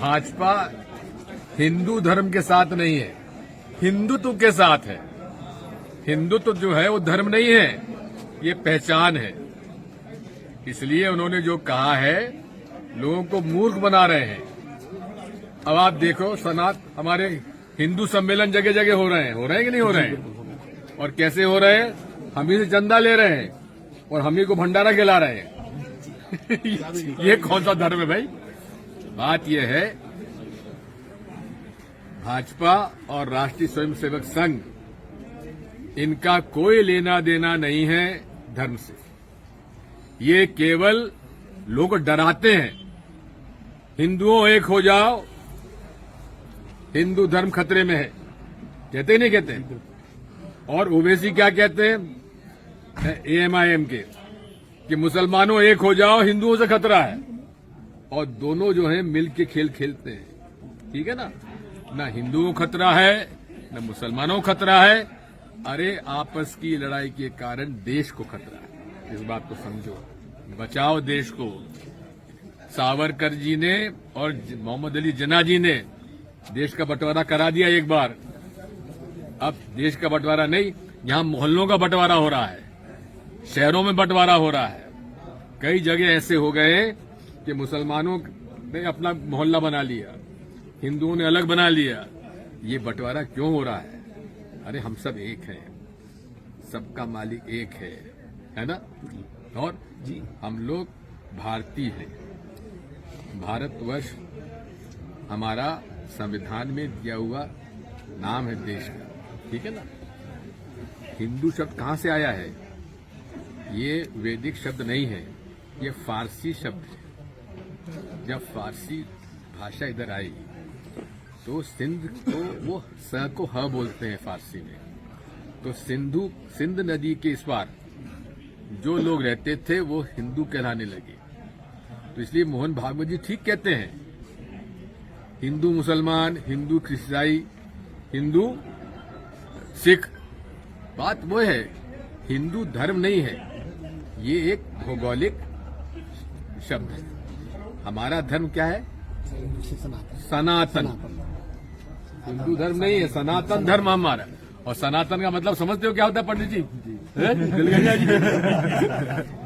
भाजपा हिंदू धर्म के साथ नहीं है, हिंदुत्व के साथ है। हिंदुत्व जो है वो धर्म नहीं है, ये पहचान है। इसलिए उन्होंने जो कहा है लोगों को मूर्ख बना रहे हैं। अब आप देखो हमारे हिंदू सम्मेलन जगह जगह हो रहे हैं कि नहीं हो रहे हैं? और कैसे हो रहे हैं? हम ही से चंदा ले रहे हैं और हम ही को भंडारा खिला रहे हैं। ये कौन सा धर्म है भाई? बात यह है, भाजपा और राष्ट्रीय स्वयंसेवक संघ, इनका कोई लेना देना नहीं है धर्म से। ये केवल लोगों को डराते हैं, हिंदुओं एक हो जाओ, हिंदू धर्म खतरे में है। कहते नहीं कहते? और ओवैसी क्या कहते हैं एएमआईएम के, कि मुसलमानों एक हो जाओ, हिंदुओं से खतरा है। और दोनों जो है मिल के खेल खेलते हैं, ठीक है ना? ना हिंदुओं को खतरा है, न मुसलमानों को खतरा है। अरे आपस की लड़ाई के कारण देश को खतरा है, इस बात को समझो, बचाओ देश को। सावरकर जी ने और मोहम्मद अली जिन्ना जी ने देश का बंटवारा करा दिया एक बार। अब देश का बंटवारा नहीं, यहां मोहल्लों का बंटवारा हो रहा है, शहरों में बंटवारा हो रहा है। कई जगह ऐसे हो गए कि मुसलमानों ने अपना मोहल्ला बना लिया, हिंदुओं ने अलग बना लिया। ये बंटवारा क्यों हो रहा है? अरे हम सब एक हैं, सबका मालिक एक है ना? और जी हम लोग भारतीय हैं। भारतवर्ष हमारा संविधान में दिया हुआ नाम है देश का, ठीक है ना? हिंदू शब्द कहां से आया है? ये वैदिक शब्द नहीं है, ये फारसी शब्द है। जब फारसी भाषा इधर आई तो सिंध को वो स को ह बोलते हैं फारसी में। तो सिंध नदी के इस पार जो लोग रहते थे वो हिंदू कहलाने लगे। तो इसलिए मोहन भागवत जी ठीक कहते हैं, हिंदू मुसलमान, हिंदू ईसाई, हिंदू सिख, बात वो है, हिंदू धर्म नहीं है, ये एक भौगोलिक शब्द है। हमारा धर्म क्या है? सनातन। हिंदू धर्म नहीं है, सनातन धर्म हमारा। और सनातन का मतलब समझते हो क्या होता है पंडित जी?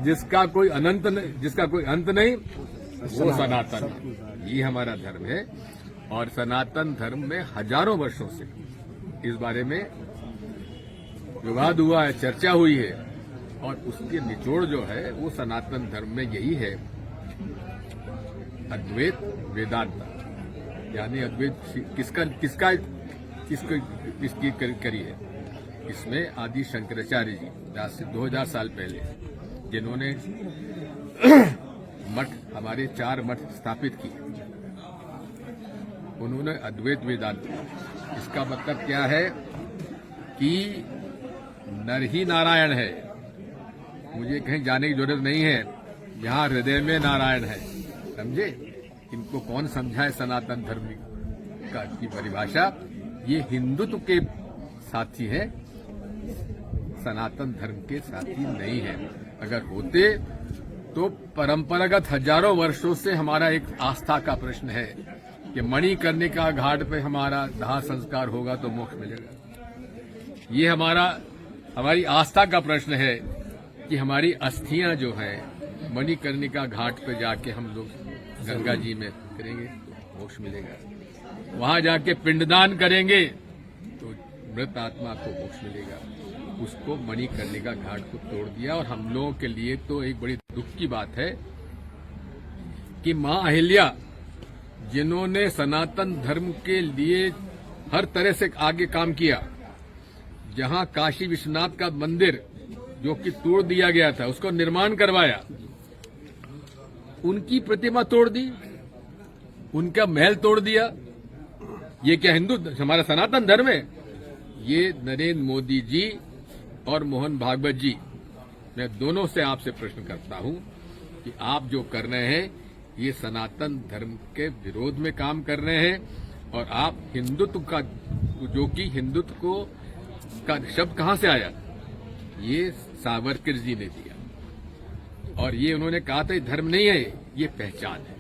जिसका कोई अंत नहीं, वो सनातन है। ये हमारा धर्म है। और सनातन धर्म में हजारों वर्षों से इस बारे में विवाद हुआ है, चर्चा हुई है। और उसके निचोड़ जो है वो सनातन धर्म में यही है, अद्वैत वेदांत। यानी अद्वैत किसकी करी है? इसमें आदि शंकराचार्य जी 2000 साल पहले, जिन्होंने मठ, हमारे 4 मठ स्थापित किए, उन्होंने अद्वैत वेदांत। इसका मतलब क्या है कि नर ही नारायण है, मुझे कहीं जाने की जरूरत नहीं है, जहां हृदय में नारायण है। समझे? इनको कौन समझाए सनातन धर्म की परिभाषा? ये हिंदुत्व के साथी है, सनातन धर्म के साथी नहीं है। अगर होते तो परंपरागत हजारों वर्षों से हमारा एक आस्था का प्रश्न है कि मणिकर्णिका का घाट पे हमारा दाह संस्कार होगा तो मोक्ष मिलेगा। ये हमारी आस्था का प्रश्न है कि हमारी अस्थियां जो है मणिकर्णिका घाट पे जाके हम लोग गंगा जी में करेंगे तो मोक्ष मिलेगा। वहां जाके पिंडदान करेंगे तो मृत आत्मा को मोक्ष मिलेगा। उसको मणिकर्णिका घाट को तोड़ दिया। और हम लोगों के लिए तो एक बड़ी दुख की बात है कि मां अहिल्या, जिन्होंने सनातन धर्म के लिए हर तरह से आगे काम किया, जहां काशी विश्वनाथ का मंदिर जो कि तोड़ दिया गया था उसको निर्माण करवाया, उनकी प्रतिमा तोड़ दी, उनका महल तोड़ दिया। ये क्या हिंदू हमारा सनातन धर्म है? ये नरेंद्र मोदी जी और मोहन भागवत जी, मैं दोनों से आपसे प्रश्न करता हूं कि आप जो कर रहे हैं ये सनातन धर्म के विरोध में काम कर रहे हैं। और आप हिंदुत्व का, जो कि हिंदुत्व का शब्द कहां से आया? ये सावरकर जी ने दिया। और ये उन्होंने कहा था धर्म नहीं है, ये पहचान है।